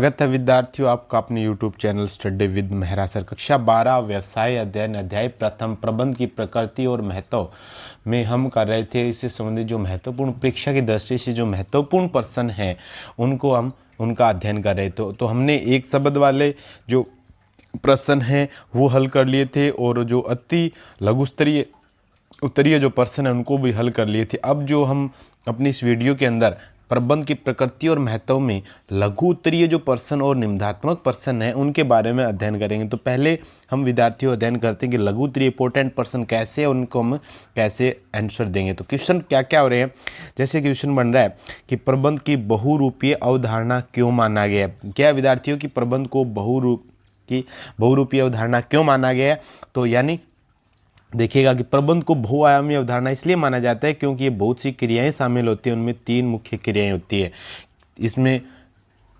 स्वागत है विद्यार्थियों आपका अपने YouTube channel study with Mehra sir. कक्षा 12 व्यवसाय अध्ययन अध्याय प्रथम प्रबंध की प्रकृति और महत्व में हम कर रहे थे। इससे संबंधित जो महत्वपूर्ण परीक्षा की दृष्टि से जो महत्वपूर्ण प्रश्न हैं उनको हम उनका अध्ययन कर रहे थे। तो हमने एक शब्द वाले जो प्रश्न हैं वो हल कर लिए थे और जो अति लघु स्तरीय उत्तरीय जो प्रश्न है उनको भी हल कर लिए थे। अब जो हम अपनी इस वीडियो के अंदर प्रबंध की प्रकृति और महत्व में लघु उत्तरीय जो प्रश्न और निबंधात्मक प्रश्न हैं उनके बारे में अध्ययन करेंगे। तो पहले हम विद्यार्थियों अध्ययन करते हैं कि लघु उत्तरीय इंपॉर्टेंट प्रश्न कैसे, उनको हम कैसे आंसर देंगे। तो क्वेश्चन क्या क्या हो रहे हैं, जैसे क्वेश्चन बन रहा है कि प्रबंध की बहुरूपीय अवधारणा क्यों माना गया है। क्या विद्यार्थियों की प्रबंध को बहुरूपीय अवधारणा क्यों माना गया है। तो यानी देखिएगा कि प्रबंध को बहुआयामी अवधारणा इसलिए माना जाता है क्योंकि ये बहुत सी क्रियाएं शामिल होती हैं, उनमें 3 मुख्य क्रियाएं होती है। इसमें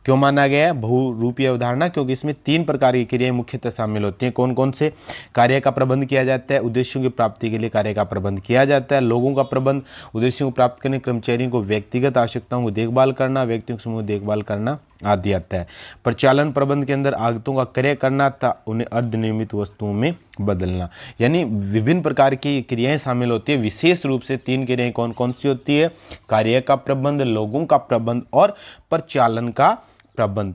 क्यों माना गया है बहुरूपीय अवधारणा, क्योंकि इसमें 3 प्रकार की क्रियाएं मुख्यतः शामिल होती हैं। कौन कौन से? कार्य का प्रबंध किया जाता है, उद्देश्यों की प्राप्ति के लिए कार्य का प्रबंध किया जाता है। लोगों का प्रबंध, उद्देश्यों को प्राप्त करने, कर्मचारियों को व्यक्तिगत आवश्यकताओं को देखभाल करना, व्यक्तियों के समूह को देखभाल करना आदि आता है। परिचालन प्रबंध के अंदर आगतों का क्रय करना तथा उन्हें अर्धनिर्मित वस्तुओं में बदलना। यानी विभिन्न प्रकार की क्रियाएं शामिल होती है। विशेष रूप से 3 क्रियाएं कौन कौन सी होती है? कार्य का प्रबंध, लोगों का प्रबंध और परिचालन का प्रबंध।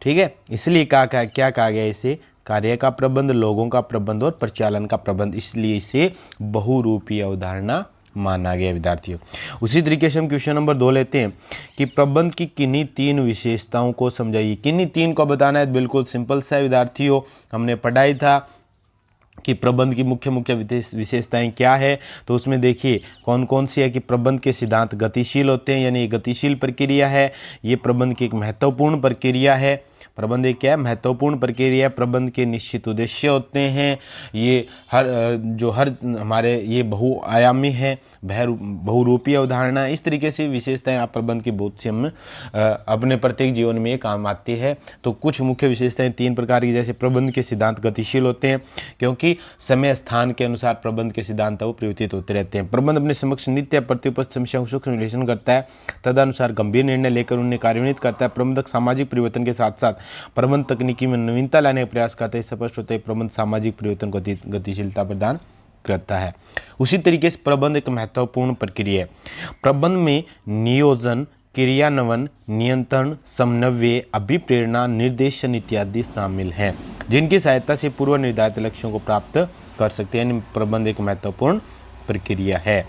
ठीक है, इसलिए क्या कहा गया इसे? कार्य का प्रबंध, लोगों का प्रबंध और परिचालन का प्रबंध, इसलिए इसे बहुरूपीय अवधारणा माना गया विद्यार्थियों। उसी तरीके से हम क्वेश्चन नंबर 2 लेते हैं कि प्रबंध की किन्हीं 3 विशेषताओं को समझाइए। किन्हीं 3 को बताना है, बिल्कुल सिंपल सा है विद्यार्थियों। हमने पढ़ाई था कि प्रबंध की मुख्य विशेषताएं क्या है। तो उसमें देखिए कौन कौन सी है कि प्रबंध के सिद्धांत गतिशील होते हैं, यानी ये गतिशील प्रक्रिया है। ये प्रबंध की एक महत्वपूर्ण प्रक्रिया है। प्रबंध एक क्या है? महत्वपूर्ण प्रक्रिया। प्रबंध के निश्चित उद्देश्य होते हैं। ये हर हमारे ये बहुआयामी है, बहुरूपीय अवधारणा। इस तरीके से विशेषताएं आप प्रबंध की बहुत सी हम अपने प्रत्येक जीवन में ये काम आती है। तो कुछ मुख्य विशेषताएं 3 प्रकार की, जैसे प्रबंध के सिद्धांत गतिशील होते हैं क्योंकि समय स्थान के अनुसार प्रबंध के सिद्धांत वो परिवर्तित होते रहते हैं। प्रबंध अपने समक्ष नित्य प्रतिउपस्थित समस्याओं को सूक्ष्म विश्लेषण करता है, तदनुसार गंभीर निर्णय लेकर उन्हें कार्यान्वित करता है। प्रबंधक सामाजिक परिवर्तन के साथ साथ प्रबंध तकनीकी में नवीनता लाने का प्रयास करता है। स्पष्ट होता है प्रबंध सामाजिक परिवर्तन को गतिशीलता प्रदान करता है। उसी तरीके से प्रबंध एक महत्वपूर्ण प्रक्रिया है। प्रबंध में नियोजन, क्रियान्वयन, नियंत्रण, समन्वय, अभिप्रेरणा, निर्देशन इत्यादि शामिल हैं, जिनकी सहायता से पूर्व निर्धारित लक्ष्यों को प्राप्त कर सकते हैं। यानी प्रबंध एक महत्वपूर्ण प्रक्रिया है।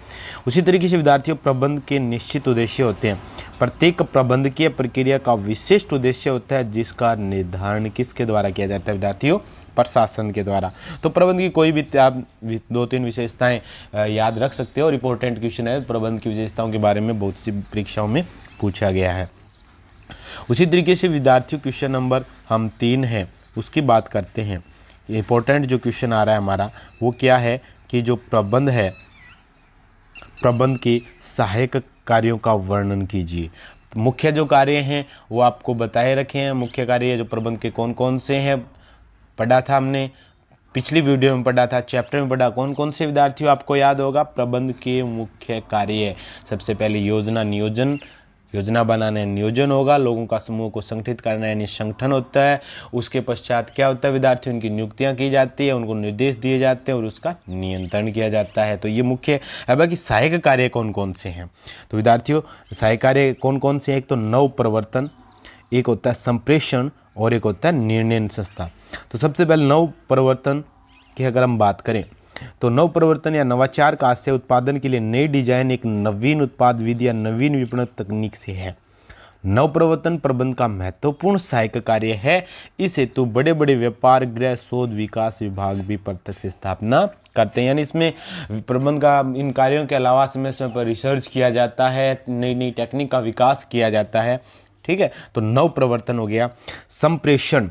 उसी तरीके से विद्यार्थियों प्रबंध के निश्चित उद्देश्य होते हैं। प्रत्येक प्रबंधकीय प्रक्रिया का विशिष्ट उद्देश्य होता है, जिसका निर्धारण किसके द्वारा किया जाता है विद्यार्थियों? प्रशासन के द्वारा। तो प्रबंध की कोई भी आप 2-3 विशेषताएं याद रख सकते हो और इंपॉर्टेंट क्वेश्चन है। प्रबंध की विशेषताओं के बारे में बहुत सी परीक्षाओं में पूछा गया है। उसी तरीके से विद्यार्थियों क्वेश्चन नंबर हम 3 है उसकी बात करते हैं। इंपॉर्टेंट जो क्वेश्चन आ रहा है हमारा वो क्या है कि जो प्रबंध है, प्रबंध के सहायक कार्यों का वर्णन कीजिए। मुख्य जो कार्य हैं वो आपको बताए रखे हैं। मुख्य कार्य जो प्रबंध के कौन कौन से हैं पढ़ा था हमने, पिछली वीडियो में पढ़ा था, चैप्टर में पढ़ा। कौन कौन से विद्यार्थियों आपको याद होगा? प्रबंध के मुख्य कार्य सबसे पहले योजना, नियोजन, योजना बनाना है, नियोजन होगा। लोगों का समूह को संगठित करना यानी संगठन होता है। उसके पश्चात क्या होता है विद्यार्थियों? उनकी नियुक्तियां की जाती है, उनको निर्देश दिए जाते हैं और उसका नियंत्रण किया जाता है। तो ये मुख्य है। बाकी सहायक कार्य कौन कौन से हैं? तो विद्यार्थियों सहायक कार्य कौन कौन से हैं? एक तो नव प्रवर्तन, एक होता है संप्रेषण और एक होता है निर्णय संस्था। तो सबसे पहले नव प्रवर्तन की अगर हम बात करें तो नव प्रवर्तन या नवाचार का आशय उत्पादन के लिए नई डिजाइन, एक नवीन उत्पाद विधि या नवीन विपणन तकनीक से है। नव प्रवर्तन प्रबंध का महत्वपूर्ण सहायक कार्य है। इस हेतु बड़े बड़े व्यापार गृह शोध विकास विभाग भी प्रत्यक्ष स्थापना करते हैं। यानी इसमें प्रबंध का इन कार्यों के अलावा समय समय पर रिसर्च किया जाता है, नई नई टेक्निक का विकास किया जाता है। ठीक है, तो नव प्रवर्तन हो गया। संप्रेषण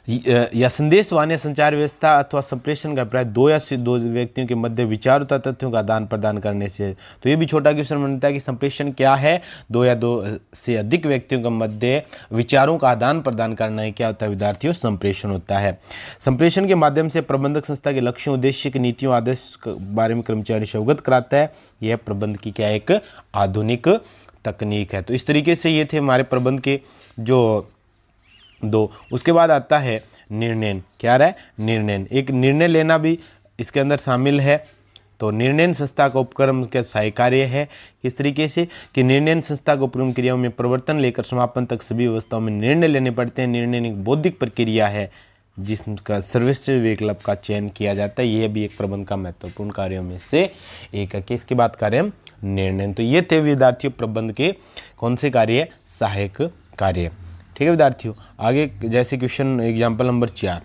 या संदेशवाहन या संचार व्यवस्था अथवा संप्रेषण का अभिप्राय 2 या 2 व्यक्तियों के मध्य विचार तथा तथ्यों का आदान प्रदान करने से। तो ये भी छोटा क्वेश्चन बनता है कि संप्रेषण क्या है? 2 या 2 से अधिक व्यक्तियों के मध्य विचारों का आदान प्रदान करना है, क्या होता है विद्यार्थियों? संप्रेषण होता है। संप्रेषण के माध्यम से प्रबंधक संस्था के लक्ष्यों, उद्देश्य की नीतियों, आदेश के बारे में कर्मचारी से अवगत कराता है। यह प्रबंध की क्या एक आधुनिक तकनीक है। तो इस तरीके से ये थे हमारे प्रबंध के जो दो। उसके बाद आता है निर्णय। क्या रहा है? निर्णय। एक निर्णय लेना भी इसके अंदर शामिल है। तो निर्णय संस्था का उपक्रम का सहायक कार्य है। किस तरीके से कि निर्णय संस्था को उपक्रम क्रियाओं में परिवर्तन लेकर समापन तक सभी अवस्थाओं में निर्णय लेने पड़ते हैं। निर्णय एक बौद्धिक प्रक्रिया है जिसका सर्वश्रेष्ठ विकल्प का चयन किया जाता है। यह भी एक प्रबंध का महत्वपूर्ण कार्यों में से एक है। किसकी बात करें हम? निर्णय। तो ये थे विद्यार्थियों प्रबंध के कौन से कार्य? सहायक कार्य। ठीक है विद्यार्थियों, आगे जैसे question example number 4,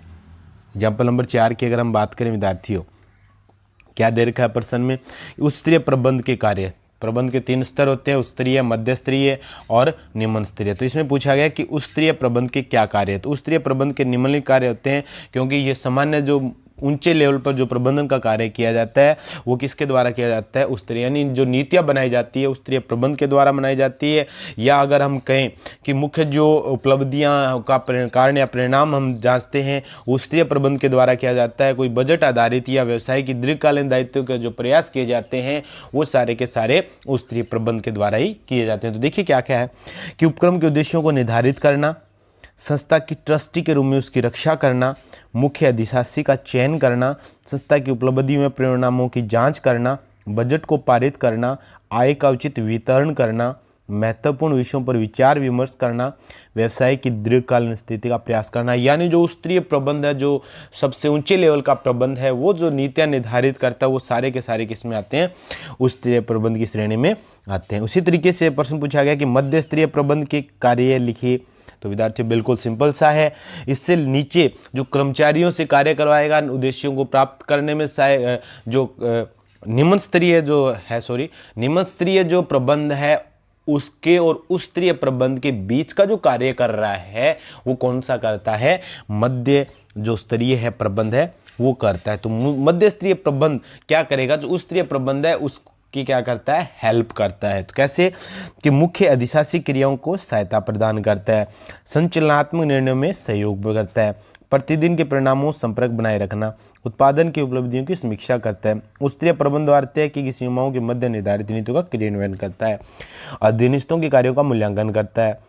example number 4 की अगर हम बात करें विद्यार्थियों, क्या दे रखा है प्रश्न में? उच्च स्तरीय प्रबंध के कार्य। प्रबंध के 3 स्तर होते हैं, उच्च स्तरीय, मध्य स्तरीय और निम्न स्तरीय। तो इसमें पूछा गया कि उच्च स्तरीय प्रबंध के क्या कार्य है। तो उच्च स्तरीय प्रबंध के निम्नलिखित कार्य होते हैं, क्योंकि ये सामान्य जो ऊंचे लेवल पर जो प्रबंधन का कार्य किया जाता है वो किसके द्वारा किया जाता है? उच्च स्तरीय, यानी जो नीतियाँ बनाई जाती है उच्च स्तरीय प्रबंध के द्वारा बनाई जाती है। या अगर हम कहें कि मुख्य जो उपलब्धियां का कारण या परिणाम हम जांचते हैं उच्च स्तरीय प्रबंध के द्वारा किया जाता है। कोई बजट आधारित या व्यवसाय की दीर्घकालीन दायित्व के जो प्रयास किए जाते हैं वो सारे के सारे उच्च स्तरीय प्रबंध के द्वारा ही किए जाते हैं। तो देखिए क्या क्या है कि उपक्रम के उद्देश्यों को निर्धारित करना, संस्था की ट्रस्टी के रूप में उसकी रक्षा करना, मुख्य अधिशासी का चयन करना, संस्था की उपलब्धियों में परिणामों की जांच करना, बजट को पारित करना, आय का उचित वितरण करना, महत्वपूर्ण विषयों पर विचार विमर्श करना, व्यवसाय की दीर्घकालीन स्थिति का प्रयास करना। यानी जो स्तरीय प्रबंध है, जो सबसे ऊंचे लेवल का प्रबंध है, वो जो नीतियां निर्धारित करता है वो सारे के सारे किस में आते हैं? उस स्तरीय प्रबंध की श्रेणी में आते हैं। उसी तरीके से प्रश्न पूछा गया कि मध्य स्तरीय प्रबंध के कार्य लिखिए। तो विद्यार्थियों बिल्कुल सिंपल सा है। इससे नीचे जो कर्मचारियों से कार्य करवाएगा उद्देश्यों को प्राप्त करने में जो निम्न स्तरीय जो प्रबंध है उसके और उच्च स्तरीय प्रबंध के बीच का जो कार्य कर रहा है वो कौन सा करता है? मध्य जो स्तरीय है प्रबंध है वो करता है। तो मध्य स्तरीय प्रबंध क्या करेगा? जो उच्च स्तरीय प्रबंध है उस की क्या करता है? हेल्प करता है। तो कैसे कि मुख्य अधिशासी क्रियाओं को सहायता प्रदान करता है, संचालनात्मक निर्णयों में सहयोग करता है, प्रतिदिन के परिणामों संपर्क बनाए रखना, उत्पादन की उपलब्धियों की समीक्षा करता है, उच्च स्तरीय प्रबंध द्वारा तय की सीमाओं के मध्य निर्धारित नीतियों का क्रियान्वयन करता है, अधीनस्थों के कार्यों का मूल्यांकन करता है,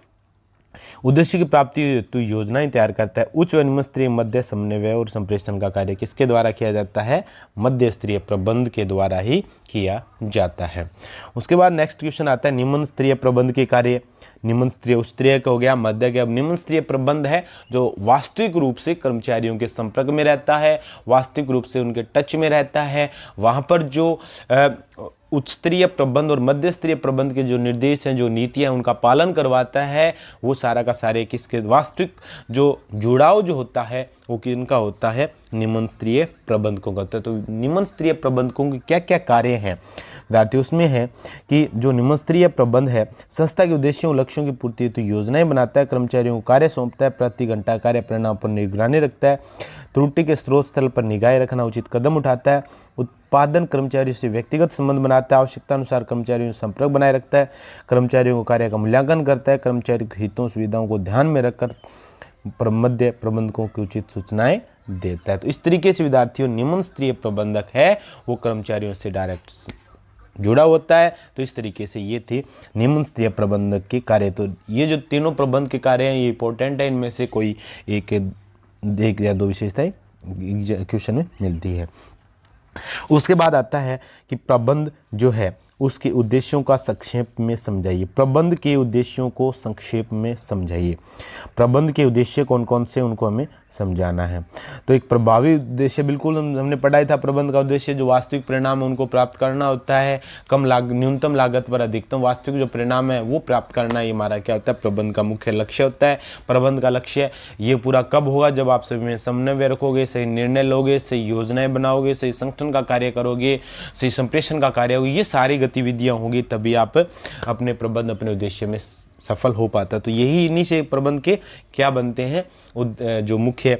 उद्देश्य की प्राप्ति हेतु योजनाएं तैयार करता है। उच्च व निम्न स्तरीय मध्य समन्वय और संप्रेषण का कार्य किसके द्वारा किया जाता है? मध्य स्तरीय प्रबंध के द्वारा ही किया जाता है। उसके बाद नेक्स्ट क्वेश्चन आता है निम्न स्तरीय प्रबंध के कार्य। निम्न स्तरीय, उच्च स्तरीय का हो गया, मध्य के। अब निम्न स्तरीय प्रबंध है जो वास्तविक रूप से कर्मचारियों के संपर्क में रहता है, वास्तविक रूप से उनके टच में रहता है। वहाँ पर जो उच्च स्तरीय प्रबंध और मध्य स्तरीय प्रबंध के जो निर्देश हैं, जो नीतियां हैं, उनका पालन करवाता है। वो सारा का सारे किसके? वास्तविक जो जुड़ाव जो होता है वो किनका होता है? निम्न स्तरीय प्रबंधकों का होता है। तो निम्न स्तरीय प्रबंधकों के क्या क्या कार्य हैं विद्यार्थी? उसमें है कि जो निम्न स्तरीय प्रबंध है संस्था के उद्देश्यों और लक्ष्यों की पूर्ति हेतु योजनाएं बनाता है, कर्मचारियों को कार्य सौंपता है, प्रति घंटा कार्य परिणाम पर निगरानी रखता है, त्रुटि के स्रोत स्थल पर निगाह रखना, उचित कदम उठाता है, उत्पादन कर्मचारियों से व्यक्तिगत संबंध बनाता है, आवश्यकता अनुसार कर्मचारियों से संपर्क बनाए रखता है, कर्मचारियों को कार्य का मूल्यांकन करता है, कर्मचारी के हितों सुविधाओं को ध्यान में रखकर मध्य प्रबंधकों की उचित सूचनाएं देता है। तो इस तरीके से विद्यार्थियों निम्न स्तरीय प्रबंधक है वो कर्मचारियों से डायरेक्ट जुड़ा होता है। तो इस तरीके से ये थे निम्न स्तरीय प्रबंधक के कार्य। तो ये जो तीनों प्रबंध के कार्य हैं ये इंपॉर्टेंट है, इनमें से कोई एक या दो विशेषताएं क्वेश्चन में मिलती है। उसके बाद आता है कि प्रबंध जो है उसके उद्देश्यों का संक्षेप में समझाइए। प्रबंध के उद्देश्यों को संक्षेप में समझाइए। प्रबंध के उद्देश्य कौन कौन से उनको हमें समझाना है। तो एक प्रभावी उद्देश्य बिल्कुल हमने पढ़ा ही था। प्रबंध का उद्देश्य जो वास्तविक परिणाम है उनको प्राप्त करना होता है, न्यूनतम लागत पर अधिकतम वास्तविक जो परिणाम है वो प्राप्त करना, ये हमारा क्या होता है? प्रबंध का मुख्य लक्ष्य होता है। प्रबंध का लक्ष्य ये पूरा कब होगा? जब आप सभी में समन्वय रखोगे, सही निर्णय लोगे, सही योजनाएं बनाओगे, सही संगठन का कार्य करोगे, सही संप्रेषण का कार्य होगी, ये सारी गतिविधियां होगी, तभी आप अपने प्रबंध अपने उद्देश्य में सफल हो पाता। तो यही इन्हीं से प्रबंध के क्या बनते हैं? जो मुख्य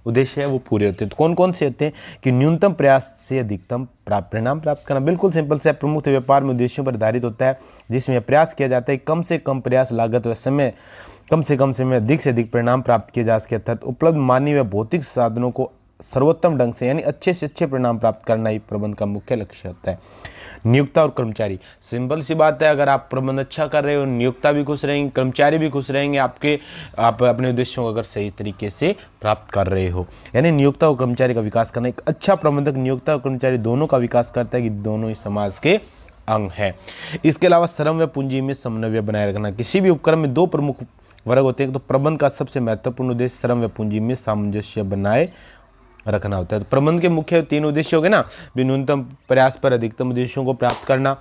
उद्देश्य है वो पूरे होते हैं। तो कौन कौन से होते हैं? कि न्यूनतम प्रयास से अधिकतम परिणाम प्राप्त करना। बिल्कुल सिंपल से प्रमुख व्यापार में उद्देश्यों पर आधारित होता है, जिसमें प्रयास किया जाता है कम से कम प्रयास लागत व समय, कम से कम समय अधिक से अधिक परिणाम प्राप्त किए जा सके, अर्थात उपलब्ध मानवीय व भौतिक साधनों को सर्वोत्तम ढंग से यानी अच्छे से अच्छे परिणाम प्राप्त करना ही प्रबंध का मुख्य लक्ष्य होता है। नियोक्ता और कर्मचारी, सिंपल सी बात है, अगर आप प्रबंध अच्छा कर रहे हो, नियोक्ता भी खुश रहेंगे, कर्मचारी भी खुश रहेंगे, आप अपने उद्देश्यों को अगर सही तरीके से प्राप्त कर रहे हो। यानी नियोक्ता और कर्मचारी का विकास करना, एक अच्छा प्रबंधक नियोक्ता और कर्मचारी दोनों का विकास करता है कि दोनों ही समाज के अंग है। इसके अलावा श्रम व पूंजी में समन्वय बनाए रखना, किसी भी उपक्रम में दो प्रमुख वर्ग होते हैं, तो प्रबंध का सबसे महत्वपूर्ण उद्देश्य श्रम व पूंजी में सामंजस्य बनाए रखना होता है। तो प्रबंध के मुख्य 3 उद्देश्य हो गए ना, न्यूनतम प्रयास पर अधिकतम उद्देश्यों को प्राप्त करना,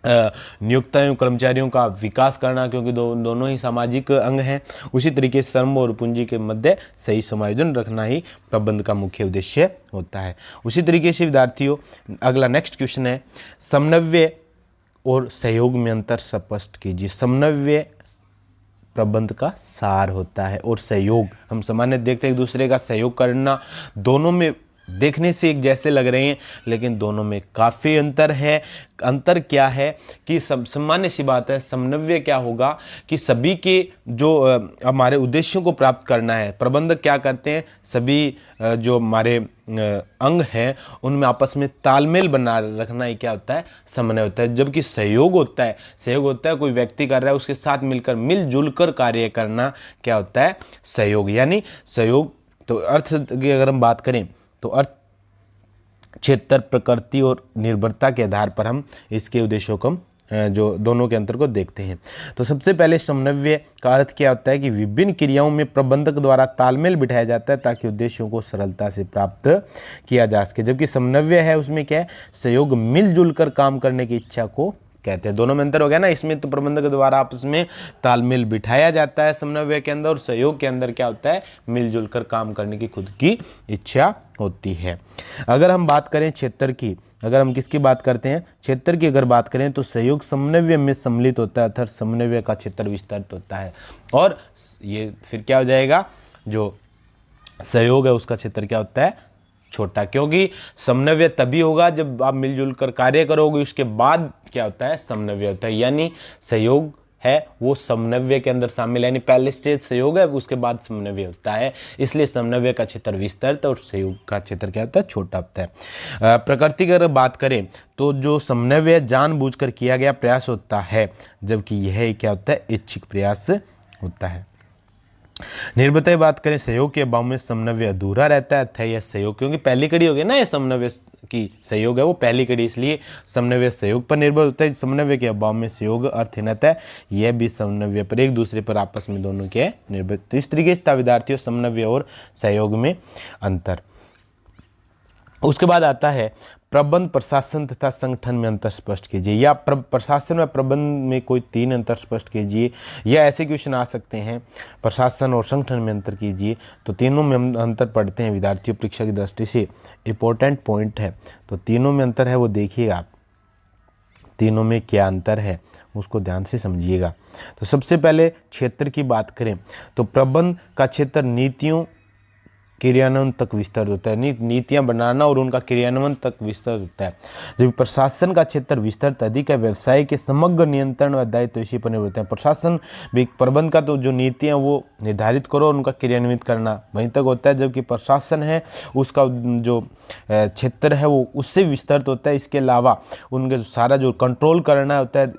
नियोक्ताओं कर्मचारियों का विकास करना, क्योंकि दोनों ही सामाजिक अंग हैं, उसी तरीके से श्रम और पूंजी के मध्य सही समायोजन रखना ही प्रबंध का मुख्य उद्देश्य होता है। उसी तरीके से विद्यार्थियों, अगला नेक्स्ट क्वेश्चन है, समन्वय और सहयोग में अंतर स्पष्ट कीजिए। समन्वय प्रबंध का सार होता है और सहयोग हम सामान्य देखते हैं, एक दूसरे का सहयोग करना, दोनों में देखने से एक जैसे लग रहे हैं लेकिन दोनों में काफ़ी अंतर है। अंतर क्या है कि सामान्य सी बात है, समन्वय क्या होगा कि सभी के जो हमारे उद्देश्यों को प्राप्त करना है, प्रबंधक क्या करते हैं, सभी जो हमारे अंग हैं उनमें आपस में तालमेल बना रखना ही क्या होता है, समन्वय होता है। जबकि सहयोग होता है कोई व्यक्ति कर रहा है उसके साथ मिलकर मिलजुल कर कार्य करना क्या होता है, सहयोग। यानी सहयोग तो अर्थ की अगर हम बात करें तो अर्थ, क्षेत्र, प्रकृति और निर्भरता के आधार पर हम इसके उद्देश्यों को जो दोनों के अंतर को देखते हैं। तो सबसे पहले समन्वय का अर्थ क्या होता है कि विभिन्न क्रियाओं में प्रबंधक द्वारा तालमेल बिठाया जाता है ताकि उद्देश्यों को सरलता से प्राप्त किया जा सके। जबकि समन्वय है उसमें क्या है, सहयोग, मिलजुल कर काम करने की इच्छा को कहते हैं। दोनों में अंतर हो गया ना, इसमें तो प्रबंधक द्वारा आपस में तालमेल बिठाया जाता है समन्वय के अंदर, और सहयोग के अंदर क्या होता है, मिलजुल कर काम करने की खुद की इच्छा होती है। अगर हम बात करें क्षेत्र की, अगर हम किसकी बात करते हैं, क्षेत्र की अगर बात करें तो सहयोग समन्वय में सम्मिलित होता है, अर्थात समन्वय का क्षेत्र विस्तृत होता है। और ये फिर क्या हो जाएगा, जो सहयोग है उसका क्षेत्र क्या होता है, छोटा, क्योंकि समन्वय तभी होगा जब आप मिलजुल कर कार्य करोगे, उसके बाद क्या होता है, समन्वय होता है। यानी सहयोग है वो समन्वय के अंदर शामिल है, यानी पहले स्टेज सहयोग है उसके बाद समन्वय होता है, इसलिए समन्वय का क्षेत्र विस्तृत और सहयोग का क्षेत्र क्या होता है, छोटा होता है। प्रकृति की अगर बात करें तो जो समन्वय जानबूझकर किया गया प्रयास होता है, जबकि यह क्या होता है, इच्छित प्रयास होता है। निर्भरता की बात करें, सहयोग के अभाव में समन्वय अधूरा रहता है, अतः यह सहयोग, क्योंकि पहली कड़ी हो गई ना, ये समन्वय की सहयोग है वो पहली कड़ी, इसलिए समन्वय सहयोग पर निर्भर होता है। समन्वय के अभाव में सहयोग अर्थहीनता है, यह भी समन्वय पर एक दूसरे पर आपस में दोनों के निर्भर। तो इस तरीके से विद्यार्थियों समन्वय और सहयोग में अंतर। उसके बाद आता है प्रबंध, प्रशासन तथा संगठन में अंतर स्पष्ट कीजिए, या प्रशासन व प्रबंध में कोई 3 अंतर स्पष्ट कीजिए, या ऐसे क्वेश्चन आ सकते हैं प्रशासन और संगठन में अंतर कीजिए। तो तीनों में हम अंतर पढ़ते हैं विद्यार्थियों, परीक्षा की दृष्टि से इंपॉर्टेंट पॉइंट है। तो तीनों में अंतर है वो देखिएगा आप, तीनों में क्या अंतर है उसको ध्यान से समझिएगा। तो सबसे पहले क्षेत्र की बात करें तो प्रबंध का क्षेत्र नीतियों क्रियान्वयन तक विस्तृत होता है, नीतियां बनाना और उनका क्रियान्वयन तक विस्तृत होता है। जबकि प्रशासन का क्षेत्र विस्तृत अधिक है, व्यवसाय के समग्र नियंत्रण व दायित्व इसी पर निर्भर होते हैं। प्रशासन भी, प्रबंध का तो जो नीतियां वो निर्धारित करो और उनका क्रियान्वित करना वहीं तक होता है, जबकि प्रशासन है उसका जो क्षेत्र है वो उससे विस्तृत होता है। इसके अलावा उनके सारा जो कंट्रोल करना होता है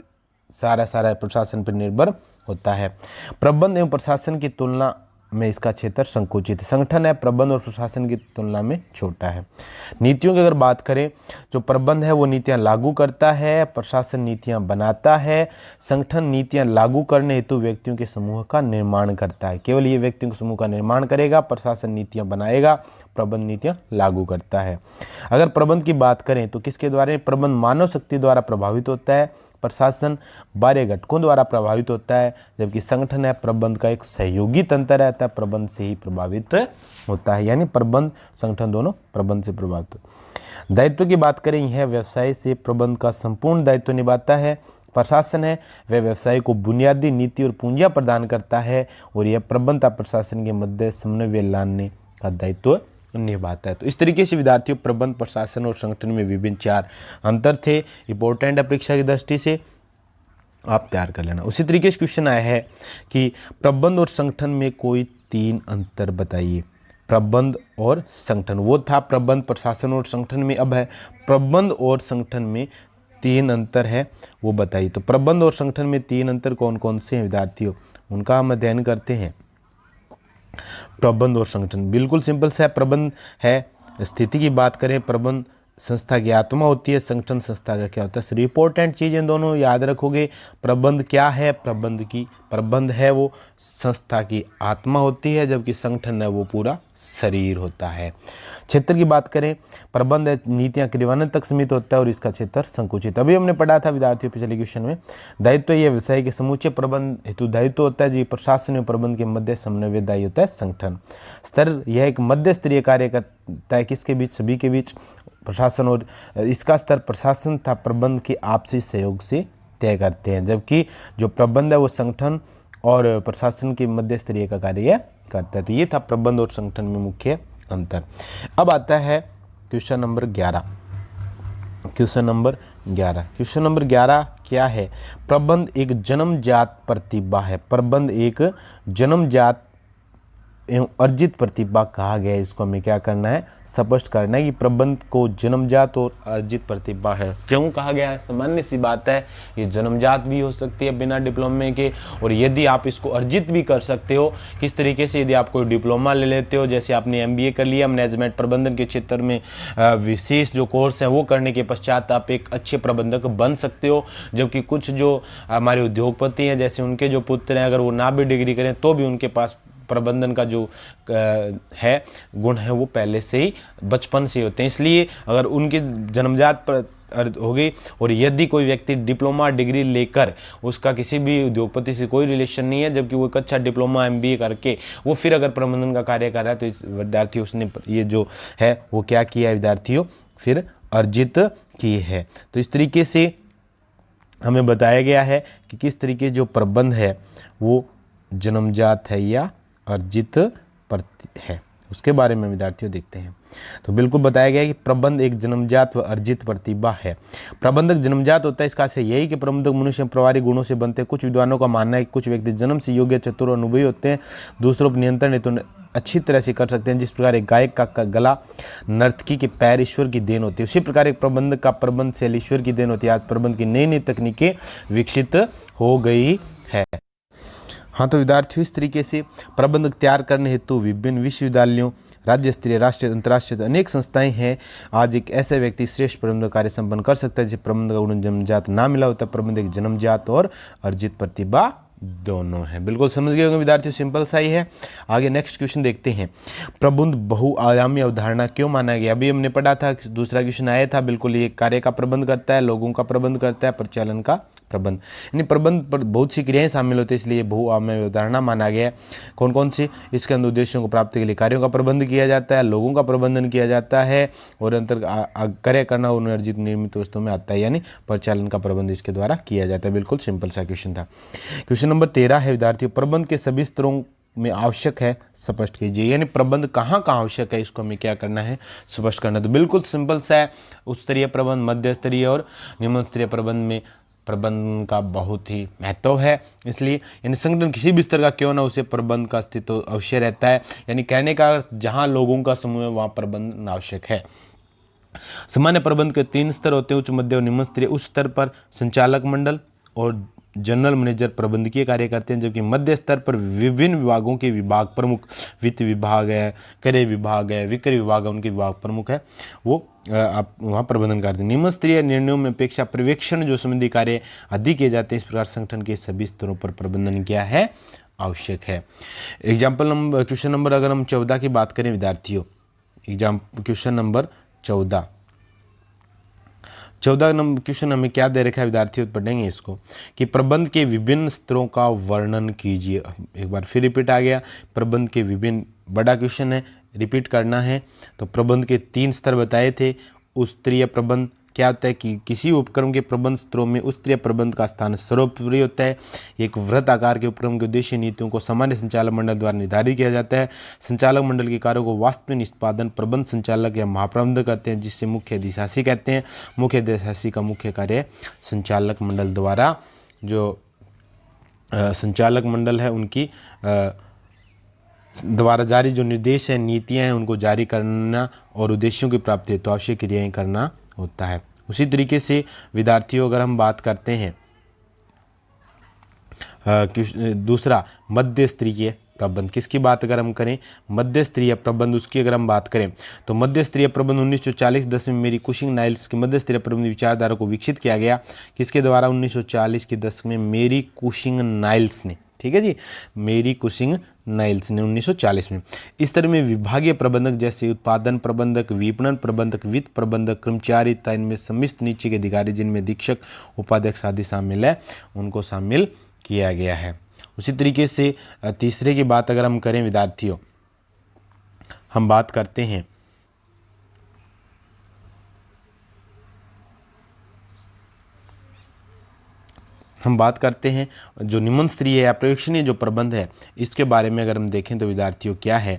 सारा प्रशासन पर निर्भर होता है। प्रबंध एवं प्रशासन की तुलना में इसका क्षेत्र संकुचित है। संगठन है प्रबंध और प्रशासन की तुलना में छोटा है। नीतियों की अगर बात करें, जो प्रबंध है वो नीतियां लागू करता है, प्रशासन नीतियां बनाता है, संगठन नीतियां लागू करने हेतु व्यक्तियों के समूह का निर्माण करता है। केवल ये व्यक्तियों के समूह का निर्माण करेगा, प्रशासन नीतियां बनाएगा, प्रबंध नीतियां लागू करता है। अगर प्रबंध की बात करें तो किसके द्वारा, प्रबंध मानव शक्ति द्वारा प्रभावित होता है, प्रशासन बाह्य घटकों द्वारा प्रभावित होता है, जबकि संगठन है प्रबंध का एक सहयोगी तंत्र रहता है, प्रबंध से ही प्रभावित होता है। यानी प्रबंध संगठन दोनों प्रबंध से प्रभावित हो। दायित्व की बात करें, यह व्यवसाय से प्रबंध का संपूर्ण दायित्व निभाता है। प्रशासन है वह व्यवसाय को बुनियादी नीति और पूंजियां प्रदान करता है, और यह प्रबंध और प्रशासन के मध्य समन्वय लाने का दायित्व निभाता है। तो इस तरीके से विद्यार्थियों प्रबंध, प्रशासन और संगठन में विभिन्न 4 अंतर थे, इंपॉर्टेंट है परीक्षा की दृष्टि से, आप तैयार कर लेना। उसी तरीके से क्वेश्चन आया है कि प्रबंध और संगठन में कोई 3 अंतर बताइए। प्रबंध और संगठन। वो था प्रबंध, प्रशासन और संगठन में, अब है प्रबंध और संगठन में 3 अंतर है, वो बताइए। तो प्रबंध और संगठन में 3 अंतर कौन कौन से हैं विद्यार्थियों, उनका हम अध्ययन करते हैं। प्रबंध और संगठन बिल्कुल सिंपल सा है। प्रबंध है स्थिति की बात करें, प्रबंध संस्था की आत्मा होती है, संगठन संस्था का क्या होता है। इंपॉर्टेंट चीज़ें दोनों याद रखोगे। प्रबंध क्या है, प्रबंध है वो संस्था की आत्मा होती है, जबकि संगठन है वो पूरा शरीर होता है। क्षेत्र की बात करें, प्रबंध है नीतियां क्रियान्वयन तक सीमित होता है और इसका क्षेत्र संकुचित। अभी हमने पढ़ा था विद्यार्थियों पिछले क्वेश्चन में, दायित्व यह विषय के समूचे प्रबंध हेतु दायित्व होता है, जी प्रशासन और प्रबंध के मध्य समन्वयदायी होता है संगठन। स्तर यह एक मध्य स्तरीय कार्य करता है, किसके बीच, सभी के बीच, प्रशासन और इसका स्तर प्रशासन तथा प्रबंध के आपसी सहयोग से तय करते हैं, जबकि जो प्रबंध है वो संगठन और प्रशासन के मध्य स्तरीय का कार्य करता है। तो ये था प्रबंध और संगठन में मुख्य अंतर। अब आता है क्वेश्चन नंबर 11। क्वेश्चन नंबर 11 क्या है, प्रबंध एक जन्मजात प्रतिभा है। प्रबंध एक जन्मजात एवं अर्जित प्रतिभा कहा गया है। इसको हमें क्या करना है, स्पष्ट करना है कि प्रबंध को जन्मजात और अर्जित प्रतिभा है। क्यों कहा गया है, सामान्य सी बात है, ये जन्मजात भी हो सकती है बिना डिप्लोमे के, और यदि आप इसको अर्जित भी कर सकते हो। किस तरीके से, यदि आप कोई डिप्लोमा ले लेते हो, जैसे आपने MBA कर लिया मैनेजमेंट प्रबंधन के क्षेत्र में, विशेष जो कोर्स है वो करने के पश्चात आप एक अच्छे प्रबंधक बन सकते हो। जबकि कुछ जो हमारे उद्योगपति हैं, जैसे उनके जो पुत्र हैं, अगर वो ना भी डिग्री करें तो भी उनके पास प्रबंधन का जो है गुण है वो पहले से ही बचपन से होते हैं। इसलिए अगर उनकी जन्मजात हो गई, और यदि कोई व्यक्ति डिप्लोमा डिग्री लेकर उसका किसी भी उद्योगपति से कोई रिलेशन नहीं है, जबकि वो एक अच्छा डिप्लोमा MBA करके वो फिर अगर प्रबंधन का कार्य कर रहा है, तो इस विद्यार्थी उसने ये जो है वो क्या किया है विद्यार्थियों, फिर अर्जित की है। तो इस तरीके से हमें बताया गया है कि किस तरीके जो प्रबंध है वो जन्मजात है या अर्जित है, उसके बारे में विद्यार्थियों देखते हैं। तो बिल्कुल बताया गया है कि प्रबंध एक जन्मजात व अर्जित प्रतिभा है। प्रबंधक जन्मजात होता है, इसका से यही कि प्रबंधक मनुष्य प्रभावी गुणों से बनते हैं। कुछ विद्वानों का मानना है कि कुछ व्यक्ति जन्म से योग्य, चतुर और अनुभवी होते हैं, दूसरों पर नियंत्रण हेतु अच्छी तरह से कर सकते हैं। जिस प्रकार एक गायक का गला, नर्तकी के पैर ईश्वर की देन होती है, उसी प्रकार एक प्रबंधक का प्रबंध शैली ईश्वर की देन होती है। आज प्रबंध की नई नई तकनीकें विकसित हो गई है। हाँ, तो विद्यार्थियों इस तरीके से प्रबंधक तैयार करने हेतु विभिन्न विश्वविद्यालयों, राज्य स्तरीय, राष्ट्रीय, अंतर्राष्ट्रीय अनेक संस्थाएं हैं। आज एक ऐसा व्यक्ति श्रेष्ठ प्रबंधक कार्य संपन्न कर सकता है जिसे प्रबंधक का गुण जन्मजात ना मिला होता। प्रबंधक जन्मजात और अर्जित प्रतिभा दोनों है। बिल्कुल समझ गए होंगे विद्यार्थियों, सिंपल सा ही है। आगे नेक्स्ट क्वेश्चन देखते हैं, प्रबंध बहुआयामी अवधारणा क्यों माना गया। अभी हमने पढ़ा था, दूसरा क्वेश्चन आया था, बिल्कुल ये कार्य का प्रबंध करता है, लोगों का प्रबंध करता है, परिचालन का प्रबंध, यानी प्रबंध पर बहुत सी क्रियाएं शामिल होती है, इसलिए बहुआयामी अवधारणा माना गया है। कौन कौन सी, इसके अंदर उद्देश्यों को प्राप्ति के लिए कार्यों का प्रबंध किया जाता है, लोगों का प्रबंधन किया जाता है, और अंतर कार्य करना और अर्जित निर्मित वस्तुओं में आता है, यानी परिचालन का प्रबंध इसके द्वारा किया जाता है। बिल्कुल सिंपल सा क्वेश्चन था। क्वेश्चन नंबर 13 है विद्यार्थियों, प्रबंध के सभी स्तरों में आवश्यक है, स्पष्ट कीजिए। यानी प्रबंध कहाँ कहाँ आवश्यक है, इसको हमें क्या करना है, स्पष्ट करना। तो बिल्कुल सिंपल सा है, उच्च स्तरीय प्रबंध, मध्य स्तरीय और निम्न स्तरीय प्रबंध में प्रबंधन का बहुत ही महत्व है। इसलिए यानी संगठन किसी भी स्तर का क्यों ना, उसे प्रबंध का अस्तित्व अवश्य रहता है। यानी कहने का अर्थ, जहाँ लोगों का समूह है वहाँ प्रबंधन आवश्यक है। सामान्य प्रबंध के 3 स्तर होते हैं, उच्च, मध्य और निम्न स्तरीय। उच्च स्तर पर संचालक मंडल और जनरल मैनेजर प्रबंधकीय कार्य करते हैं, जबकि मध्य स्तर पर विभिन्न विभागों के विभाग प्रमुख, वित्त विभाग है, क्रय विभाग है, विक्रय विभाग है, उनके विभाग प्रमुख है, वो आप वहाँ प्रबंधन करते हैं। निम्न स्तरीय निर्णयों में अपेक्षा पर्यवेक्षण जो संबंधी कार्य अधिक किए जाते हैं। इस प्रकार संगठन के सभी स्तरों पर प्रबंधन क्या है, आवश्यक है। एग्जाम्पल नंबर, क्वेश्चन नंबर अगर हम 14 की बात करें विद्यार्थियों, क्वेश्चन नंबर 14 नंबर क्वेश्चन हमें क्या दे रखा है विद्यार्थियों, पढ़ेंगे इसको कि प्रबंध के विभिन्न स्तरों का वर्णन कीजिए। एक बार फिर रिपीट आ गया, प्रबंध के विभिन्न, बड़ा क्वेश्चन है, रिपीट करना है। तो प्रबंध के 3 स्तर बताए थे। उच्च स्तरीय प्रबंध क्या होता है कि किसी उपक्रम के प्रबंध स्तरों में उच्च स्तरीय प्रबंध का स्थान सर्वोपरि होता है। एक वृत्त आकार के उपक्रम के उद्देश्य नीतियों को सामान्य संचालक मंडल द्वारा निर्धारित किया जाता है। संचालक मंडल के कार्यों को वास्तविक निष्पादन प्रबंध संचालक या महाप्रबंधक करते हैं, जिससे मुख्य अधिशासी कहते हैं। मुख्य अधिशासी का मुख्य कार्य संचालक मंडल द्वारा, जो संचालक मंडल है उनकी द्वारा जारी जो निर्देश हैं, नीतियां हैं, उनको जारी करना और उद्देश्यों की प्राप्ति हेतु आवश्यक क्रियाएं करना होता है। उसी तरीके से विद्यार्थियों अगर हम बात करते हैं दूसरा मध्य स्तरीय प्रबंध, किसकी बात अगर हम करें मध्य स्तरीय प्रबंध, उसकी अगर हम बात करें तो मध्य स्तरीय प्रबंध 1940 दशक में मेरी कुशिंग नाइल्स की मध्य स्तरीय प्रबंध विचारधारा को विकसित किया गया। किसके द्वारा? 1940 के दशक में मेरी कुशिंग नाइल्स ने, ठीक है जी, मेरी कुशिंग नाइल्स ने 1940 में। इस तरह में विभागीय प्रबंधक जैसे उत्पादन प्रबंधक, विपणन प्रबंधक, वित्त प्रबंधक, कर्मचारी तथा इनमें सम्मिलित नीचे के अधिकारी जिनमें अधीक्षक, उपाध्यक्ष आदि शामिल है, उनको शामिल किया गया है। उसी तरीके से तीसरे की बात अगर हम करें विद्यार्थियों, हम बात करते हैं जो निम्न स्तरीय या पर्यवेक्षणीय जो प्रबंध है, इसके बारे में अगर हम देखें तो विद्यार्थियों क्या है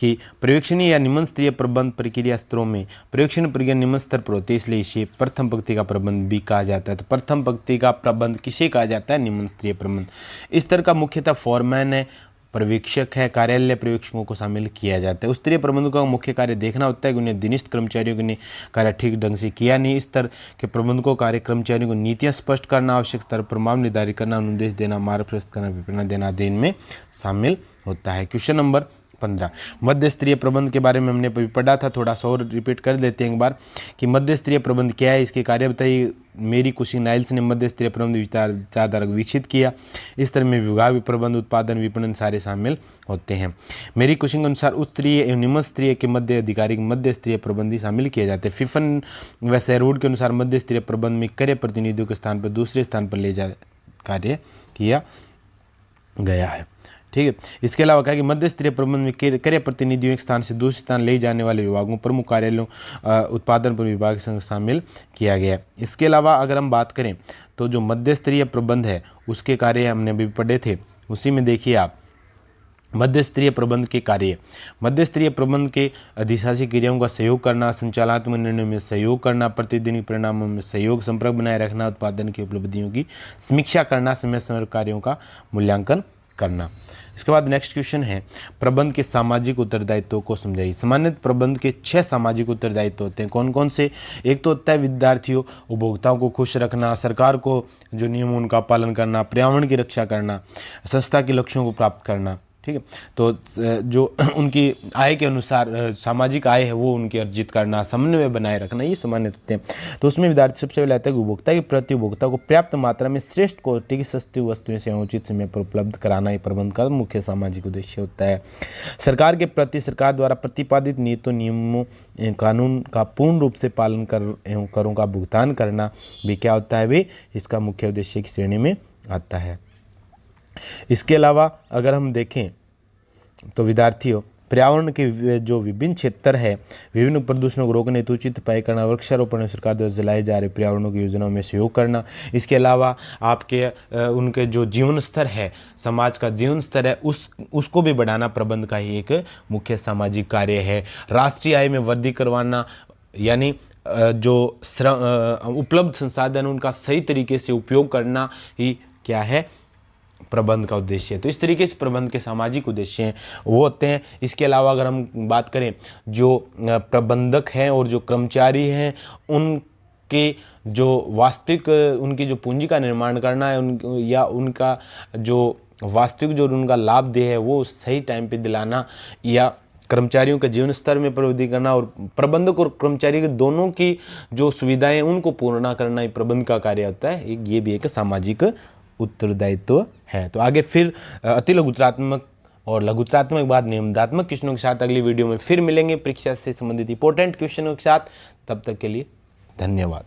कि पर्यवेक्षणीय या निम्न स्तरीय प्रबंध प्रक्रिया स्तरों में पर्यवेक्षण प्रक्रिया निम्न स्तर पर होती है, इसलिए इसे प्रथम पंक्ति का प्रबंध भी कहा जाता है। तो प्रथम पंक्ति का प्रबंध किसे कहा जाता है? निम्न स्तरीय प्रबंध। इस तरह का मुख्यतः फॉरमैन है, पर्यवेक्षक है, कार्यालय पर्यवेक्षकों को शामिल किया जाता है। उस स्तरीय प्रबंधकों का मुख्य कार्य देखना होता है कि उन्हें अधीनस्थ कर्मचारियों ने कार्य ठीक ढंग से किया नहीं। इस तरह के प्रबंधकों कार्य कर्मचारियों को नीतियां स्पष्ट करना, आवश्यक स्तर पर मामले निर्धारित करना, निर्देश देना, मार्ग प्रस्तुत करना, विवरण देना आदि इनमें शामिल होता है। क्वेश्चन नंबर 15, मध्य स्तरीय प्रबंध के बारे में हमने अभी पढ़ा था, थोड़ा सा और रिपीट कर देते हैं एक बार कि मध्य स्तरीय प्रबंध क्या है, इसके कार्य बताइए। मेरी कुशिंग नाइल्स ने मध्य स्तरीय प्रबंध विचारधारा को विकसित किया। इस तरह में विभाग, प्रबंध, उत्पादन, विपणन सारे शामिल होते हैं। मेरी कुशिंग के अनुसार उच्च स्तरीय एवं निम्न स्तरीय के मध्य अधिकारी मध्य स्तरीय प्रबंधी शामिल किए जाते हैं। फिफन व शेरवुड के अनुसार मध्य स्तरीय प्रबंध में कार्य प्रतिनिधियों के स्थान पर दूसरे स्थान पर ले जा कार्य किया गया है, ठीक है। इसके अलावा कहा कि मध्य स्तरीय प्रबंध में कार्य प्रतिनिधियों एक स्थान से दूसरे स्थान ले जाने वाले विभागों, प्रमुख कार्यालयों, उत्पादन पर विभाग संग शामिल किया गया। इसके अलावा अगर हम बात करें तो जो मध्य स्तरीय प्रबंध है उसके कार्य हमने अभी पढ़े थे, उसी में देखिए आप मध्य स्तरीय प्रबंध के कार्य। मध्य स्तरीय प्रबंध के अधिशासी क्रियाओं का सहयोग करना, संचालनात्मक निर्णयों में सहयोग करना, प्रतिदिन परिणामों में सहयोग, संपर्क बनाए रखना, उत्पादन की उपलब्धियों की समीक्षा करना, समय समय कार्यों का मूल्यांकन करना। इसके बाद नेक्स्ट क्वेश्चन है प्रबंध के सामाजिक उत्तरदायित्व को समझाइए। सामान्य प्रबंध के 6 सामाजिक उत्तरदायित्व होते हैं। कौन कौन से? एक तो होता है विद्यार्थियों, उपभोक्ताओं को खुश रखना, सरकार को जो नियम उनका पालन करना, पर्यावरण की रक्षा करना, संस्था के लक्ष्यों को प्राप्त करना, ठीक है। तो जो उनकी आय के अनुसार सामाजिक आय है वो उनकी अर्जित करना, समन्वय बनाए रखना, ये सामान्य होते हैं। तो उसमें विद्यार्थी सबसे पहले आता है कि उपभोक्ता के प्रति उपभोक्ता को पर्याप्त मात्रा में श्रेष्ठ क्वालिटी की सस्ती वस्तुएं सेवाएं उचित समय पर उपलब्ध कराना ही प्रबंध का मुख्य सामाजिक उद्देश्य होता है। सरकार के प्रति सरकार द्वारा प्रतिपादित नीतियों, नियमों, कानून का पूर्ण रूप से पालन कर एवं करों का भुगतान करना भी क्या होता है, भी इसका मुख्य उद्देश्य की श्रेणी में आता है। इसके अलावा अगर हम देखें तो विद्यार्थियों पर्यावरण के जो विभिन्न क्षेत्र है, विभिन्न प्रदूषणों को रोकने हेतु उचित उपाय करना, वृक्षारोपण सरकार द्वारा चलाए जा रहे पर्यावरण की योजनाओं में सहयोग करना। इसके अलावा आपके उनके जो जीवन स्तर है, समाज का जीवन स्तर है, उसको भी बढ़ाना प्रबंध का ही एक मुख्य सामाजिक कार्य है। राष्ट्रीय आय में वृद्धि करवाना, यानी जो उपलब्ध संसाधन उनका सही तरीके से उपयोग करना ही क्या है, प्रबंध का उद्देश्य है। तो इस तरीके से प्रबंध के सामाजिक उद्देश्य हैं वो होते हैं। इसके अलावा अगर हम बात करें जो प्रबंधक हैं और जो कर्मचारी हैं, उनके जो वास्तविक उनकी जो पूंजी का निर्माण करना है या उनका जो वास्तविक जो उनका लाभ देय है वो सही टाइम पे दिलाना, या कर्मचारियों के जीवन स्तर में प्रवृद्धि करना, और प्रबंधक और कर्मचारी के दोनों की जो सुविधाएं उनको पूर्ण करना ही प्रबंध का कार्य होता है। ये भी एक सामाजिक उत्तरदायित्व है। तो आगे फिर अति लघुत्रात्मक और लघुत्रात्मक बाद नियमात्मक क्वेश्चनों के साथ अगली वीडियो में फिर मिलेंगे परीक्षा से संबंधित इंपॉर्टेंट क्वेश्चनों के साथ। तब तक के लिए धन्यवाद।